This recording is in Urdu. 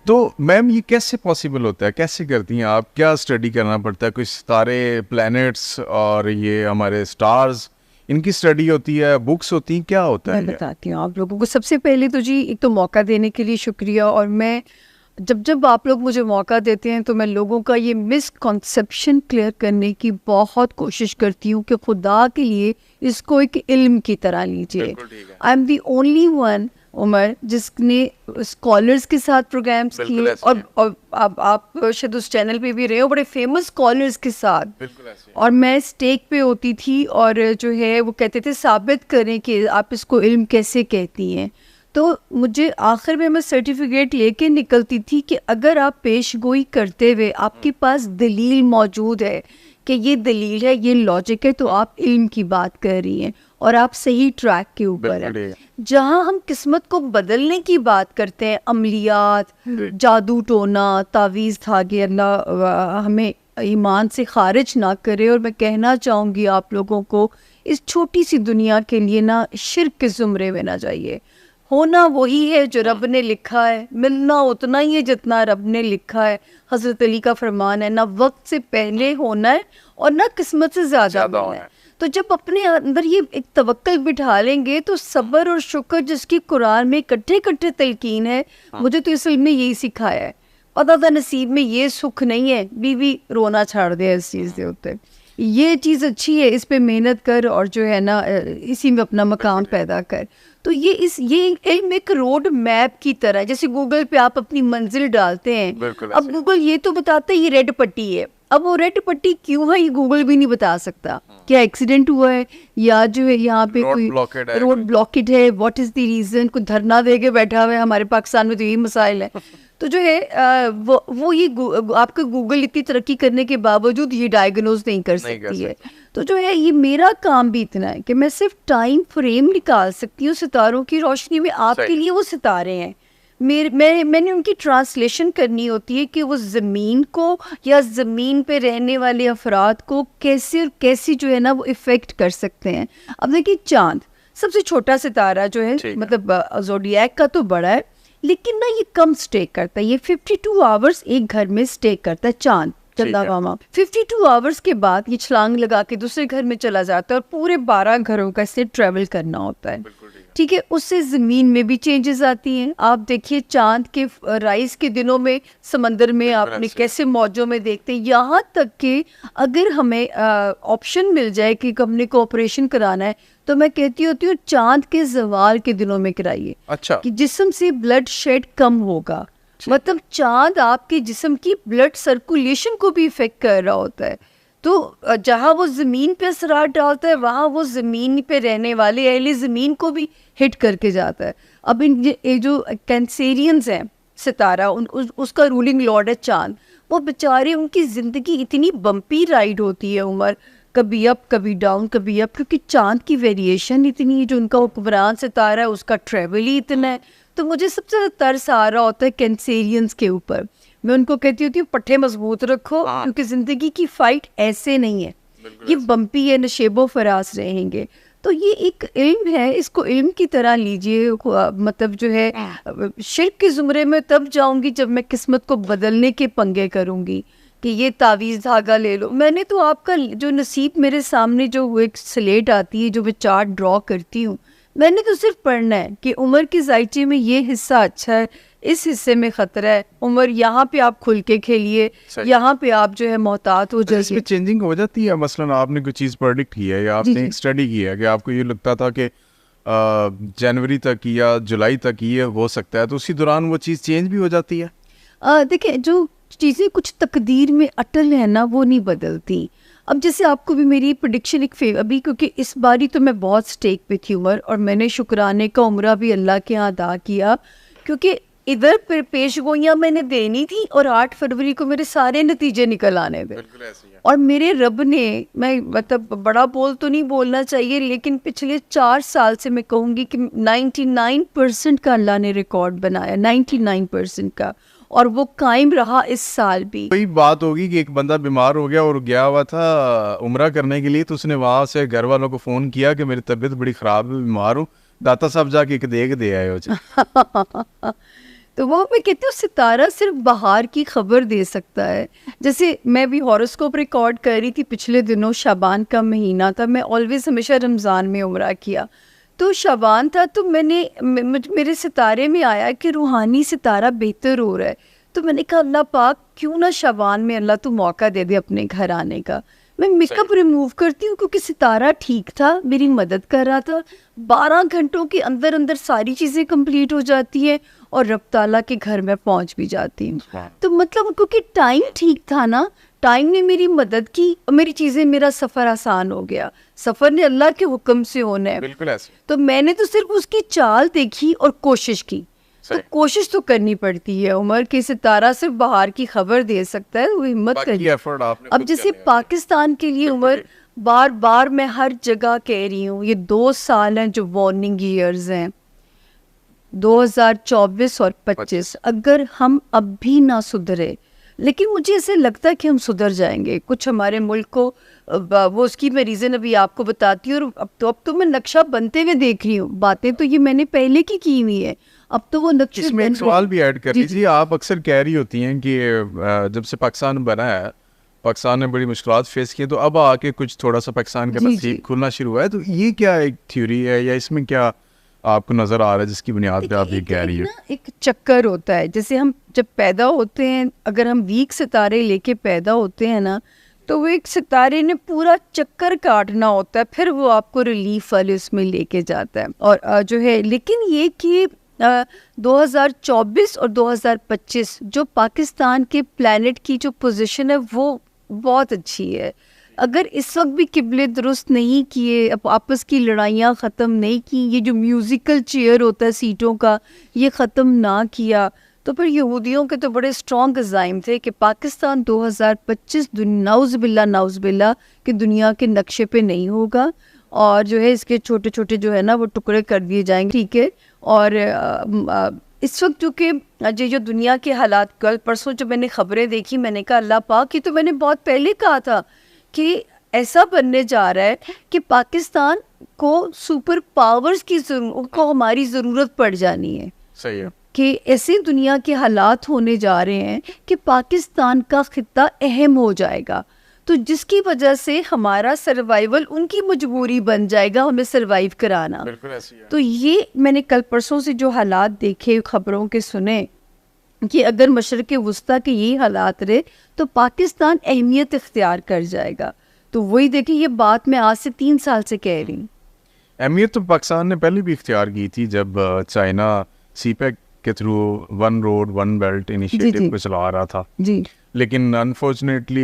تو میم یہ کیسے پاسبل ہوتا ہے, کیسے کرتی ہیں آپ, کیا اسٹڈی کرنا پڑتا ہے؟ کوئی ستارے, پلانٹس اور یہ ہمارے اسٹارز, ان کی اسٹڈی ہوتی ہے, بکس ہوتی ہیں, کیا ہوتا ہے؟ میں بتاتی ہوں آپ لوگوں کو. سب سے پہلے تو جی ایک تو موقع دینے کے لیے شکریہ, اور میں جب آپ لوگ مجھے موقع دیتے ہیں تو میں لوگوں کا یہ مس کنسیپشن کلیئر کرنے کی بہت کوشش کرتی ہوں کہ خدا کے لیے اس کو ایک علم کی طرح لیجیے. I am the only one Umar جس نے اسکالرس کے ساتھ پروگرامس کیے, اور آپ شاید اس چینل پہ بھی رہے ہو, بڑے فیمس اسکالرس کے ساتھ, اور میں اسٹیک پہ ہوتی تھی, اور جو ہے وہ کہتے تھے ثابت کریں کہ آپ اس کو علم کیسے کہتی ہیں. تو مجھے آخر میں سرٹیفکیٹ لے کے نکلتی تھی کہ اگر آپ پیش گوئی کرتے ہوئے آپ کے پاس دلیل موجود ہے کہ یہ دلیل ہے, یہ لاجک ہے, تو آپ علم کی بات کر رہی ہیں اور آپ صحیح ٹریک کے اوپر ہیں. جہاں ہم قسمت کو بدلنے کی بات کرتے ہیں, عملیات, جادو ٹونا, تعویذ دھاگے, اللہ ہمیں ایمان سے خارج نہ کرے. اور میں کہنا چاہوں گی آپ لوگوں کو, اس چھوٹی سی دنیا کے لیے نا شرک کے زمرے میں نہ جائیے. ہونا وہی ہے جو رب نے لکھا ہے, ملنا اتنا ہی ہے جتنا رب نے لکھا ہے. حضرت علی کا فرمان ہے, نہ وقت سے پہلے ہونا ہے اور نہ قسمت سے زیادہ ہونا ہے. تو جب اپنے اندر یہ ایک توکل بٹھا لیں گے تو صبر اور شکر جس کی قرآن میں کٹھے تلقین ہے, مجھے تو اس علم نے یہی سکھایا ہے. پتہ تھا نصیب میں یہ سکھ نہیں ہے, بیوی رونا چھاڑ دے اس چیز کے اوپر. یہ چیز اچھی ہے, اس پہ محنت کر اور جو ہے نا اسی میں اپنا مقام پیدا کر. تو یہ علم ایک روڈ میپ کی طرح ہے, جیسے گوگل پہ آپ اپنی منزل ڈالتے ہیں. اب گوگل یہ تو بتاتا ہے یہ ریڈ پٹی ہے, اب وہ ریڈ پٹی کیوں ہے یہ گوگل بھی نہیں بتا سکتا. کیا ایکسیڈنٹ ہوا ہے, یا جو ہے یہاں پہ کوئی روڈ بلاکڈ ہے, واٹ از دی ریزن, کوئی دھرنا دے کے بیٹھا ہوا ہے. ہمارے پاکستان میں تو یہی مسائل ہے. تو جو ہے وہ یہ آپ کا گوگل اتنی ترقی کرنے کے باوجود یہ ڈائگنوز نہیں کر سکتی ہے. تو جو ہے یہ میرا کام بھی اتنا ہے کہ میں صرف ٹائم فریم نکال سکتی ہوں ستاروں کی روشنی میں. آپ کے لیے وہ ستارے ہیں, میں نے ان کی ٹرانسلیشن کرنی ہوتی ہے کہ وہ زمین کو یا زمین پہ رہنے والے افراد کو کیسے اور کیسی جو ہے نا وہ افیکٹ کر سکتے ہیں. اب دیکھیے چاند سب سے چھوٹا ستارہ جو ہے, مطلب زوڈیاک کا تو بڑا ہے, لیکن نا یہ کم سٹے کرتا ہے. یہ 52 آورز ایک گھر میں سٹے کرتا ہے چاند, چندہ ماما. 52 آورز کے بعد یہ چھلانگ لگا کے دوسرے گھر میں چلا جاتا ہے, اور پورے 12 گھروں کا اسے ٹریول کرنا ہوتا ہے. ٹھیک ہے, اس سے زمین میں بھی چینجز آتی ہیں. آپ دیکھیے چاند کے رائز کے دنوں میں سمندر میں آپ نے کیسے موجوں میں دیکھتے ہیں, یہاں تک کہ اگر ہمیں آپشن مل جائے کہ ہم نے کو آپریشن کرانا ہے تو میں کہتی ہوتی ہوں چاند کے زوال کے دنوں میں کرائیے. اچھا, کہ جسم سے بلڈ شیڈ کم ہوگا. مطلب چاند آپ کے جسم کی بلڈ سرکولیشن کو بھی افیکٹ کر رہا ہوتا ہے. تو جہاں وہ زمین پہ اثرات ڈالتا ہے وہاں وہ زمین پہ رہنے والے اہل زمین کو بھی ہٹ کر کے جاتا ہے. اب ان جو کینسیرینز ہیں ستارہ, اس کا رولنگ لارڈ ہے چاند. وہ بیچارے, ان کی زندگی اتنی بمپی رائڈ ہوتی ہے عمر, کبھی اپ کبھی ڈاؤن کبھی اپ, کیونکہ چاند کی ویریشن اتنی ہے. جو ان کا حکمران ستارہ ہے اس کا ٹریول ہی اتنا ہے. تو مجھے سب سے زیادہ ترس آ رہا ہوتا ہے کینسیرینز کے اوپر. میں ان کو کہتی ہوتی ہوں پٹھے مضبوط رکھو, کیونکہ زندگی کی فائٹ ایسے نہیں ہے, یہ بمپی ہے, نشیب و فراز رہیں گے. تو یہ ایک علم ہے, اس کو علم کی طرح لیجئے. مطلب جو ہے شرک کے زمرے میں تب جاؤں گی جب میں قسمت کو بدلنے کے پنگے کروں گی کہ یہ تعویذ دھاگا لے لو. میں نے تو آپ کا جو نصیب میرے سامنے جو وہ ایک سلیٹ آتی ہے جو میں چارٹ ڈرا کرتی ہوں, میں نے تو صرف پڑھنا ہے کہ عمر کے ذائچے میں یہ حصہ اچھا ہے, اس حصے میں خطرہ ہے. عمر یہاں پہ آپ کھل کے کھیلیے, یہاں پہ آپ جو ہے محتاط ہو جائیے. اس میں چینجنگ ہو جاتی ہے. مثلاً آپ نے کوئی چیز پریڈکٹ کی ہے یا آپ نے ایک اسٹڈی کی ہے کہ آپ کو یہ لگتا تھا کہ جنوری تک یا جولائی تک یہ ہو سکتا ہے, تو اسی دوران وہ چیز چینج بھی ہو جاتی ہے. دیکھیں جو چیزیں کچھ تقدیر میں اٹل ہیں نا وہ نہیں بدلتی. اب جیسے آپ کو بھی میری پریڈکشن ایک ابھی, کیونکہ اس باری تو میں بہت سٹیک پہ تھی عمر, اور میں نے شکرانے کا عمرہ بھی اللہ کے ہاں ادا کیا, کیونکہ ادھر پیش گوئیاں میں نے دینی تھی اور 8 فروری کو میرے سارے نتیجے نکل آنے تھے. اور میرے رب نے, میں مطلب بڑا بول تو نہیں بولنا چاہیے, لیکن پچھلے 4 سال سے میں کہوں گی کہ 99% کا اللہ نے ریکارڈ بنایا, 99% کا, اور وہ قائم رہا اس سال بھی. کوئی بات ہوگی کہ ایک بندہ بیمار ہو گیا اور گیا ہوا تھا عمرہ کرنے کے لیے, تو اس نے وہاں سے گھر والوں کو فون کیا کہ میری طبیعت بڑی خراب ہے, بیمار ہوں, داتا صاحب جا کے ایک دیکھ دے آئے ہو. تو وہ میں کہتی ہوں ستارہ صرف بہار کی خبر دے سکتا ہے. جیسے میں بھی ہاروسکوپ ریکارڈ کر رہی تھی پچھلے دنوں, شعبان کا مہینہ تھا, میں آلویز ہمیشہ رمضان میں عمرہ کیا, تو شعبان تھا, تو میں نے میرے ستارے میں آیا کہ روحانی ستارہ بہتر ہو رہا ہے. تو میں نے کہا اللہ پاک کیوں نہ شعبان میں اللہ تو موقع دے دے اپنے گھر آنے کا. میں میک اپ ریموو کرتی ہوں کیونکہ ستارہ ٹھیک تھا, میری مدد کر رہا تھا, 12 گھنٹوں کے اندر اندر ساری چیزیں کمپلیٹ ہو جاتی ہیں اور رب تعالیٰ کے گھر میں پہنچ بھی جاتی ہوں. تو مطلب کیونکہ ٹائم ٹھیک تھا نا, ٹائم نے میری مدد کی اور میری چیزیں, میرا سفر آسان ہو گیا. سفر نے اللہ کے حکم سے ہونا ہے. بالکل ایسے. تو میں نے تو صرف اس کی چال دیکھی اور کوشش کی. تو کوشش تو کرنی پڑتی ہے عمر, کہ ستارہ صرف بہار کی خبر دے سکتا ہے, وہ ہمت کرنی. اب جیسے پاکستان کے لیے عمر, بار بار میں ہر جگہ کہہ رہی ہوں, یہ 2 سال ہیں جو وارننگ ایئرز ہیں, 2024 اور 25. اگر ہم اب بھی نہ سدھرے, لیکن مجھے ایسے لگتا ہے کہ ہم سدھر جائیں گے. کچھ ہمارے ملک کو وہ اس کی میں ریزن ابھی آپ کو بتاتی ہوں, اور اب تو میں نقشہ بنتے ہوئے دیکھ رہی ہوں. باتیں تو یہ میں نے پہلے کی ہوئی ہے, اب تو وہ نقشے. اس میں ایک سوال بھی ایڈ کر لیجیے. آپ اکثر کہہ رہی ہوتی ہیں کہ جب سے پاکستان بنا ہے, پاکستان نے بڑی مشکلات فیس کی, تو اب آ کے کچھ تھوڑا سا پاکستان کا نصیب کھلنا شروع ہوا ہے. تو یہ کیا ایک تھیوری ہے یا اس میں کیا آپ کو نظر آ رہا ہے جس کی بنیاد پہ آپ یہ کہہ رہی ہے؟ ایک چکر ہوتا ہے. جیسے ہم جب پیدا ہوتے ہیں, اگر ہم ویک ستارے لے کے پیدا ہوتے ہیں نا, تو وہ ایک ستارے نے پورا چکر کاٹنا ہوتا ہے, پھر وہ آپ کو ریلیف والے اس میں لے کے جاتا ہے. اور جو ہے, لیکن یہ کہ 2024 اور 2025 جو پاکستان کے پلانٹ کی جو پوزیشن ہے وہ بہت اچھی ہے. اگر اس وقت بھی قبلے درست نہیں کیے, آپس کی لڑائیاں ختم نہیں کی, یہ جو میوزیکل چیئر ہوتا ہے سیٹوں کا یہ ختم نہ کیا, تو پھر یہودیوں کے تو بڑے اسٹرانگ عزائم تھے کہ پاکستان 2025 نعوذ باللہ کہ دنیا کے نقشے پہ نہیں ہوگا, اور جو ہے اس کے چھوٹے چھوٹے جو ہے نا وہ ٹکڑے کر دیے جائیں گے. ٹھیک ہے. اور اس وقت جو کہ جو دنیا کے حالات, کل پرسوں جو میں نے خبریں دیکھی, میں نے کہا اللہ پاک, یہ تو میں نے بہت پہلے کہا تھا کہ ایسا بننے جا رہا ہے کہ پاکستان کو سپر پاورز کی کو ہماری ضرورت پڑ جانی ہے. صحیح ہے. کہ ایسے دنیا کے حالات ہونے جا رہے ہیں کہ پاکستان کا خطہ اہم ہو جائے گا, تو جس کی وجہ سے ہمارا سروائیول ان کی مجبوری بن جائے گا, ہمیں سروائیو کرانا. تو یہ میں نے کل پرسوں سے جو حالات دیکھے, خبروں کے سنے, کہ اگر مشرق وسطیٰ کے یہی حالات رہے تو پاکستان اہمیت اختیار کر جائے گا. تو وہی دیکھیں, یہ بات میں آج سے 3 سال سے کہہ رہی ہوں. اہمیت تو پاکستان نے پہلے بھی اختیار کی تھی جب چائنا سی پیک کے تھرو 1 روڈ 1 بیلٹ انیشیٹو کو چلا رہا تھا. جی. لیکن انفارچونیٹلی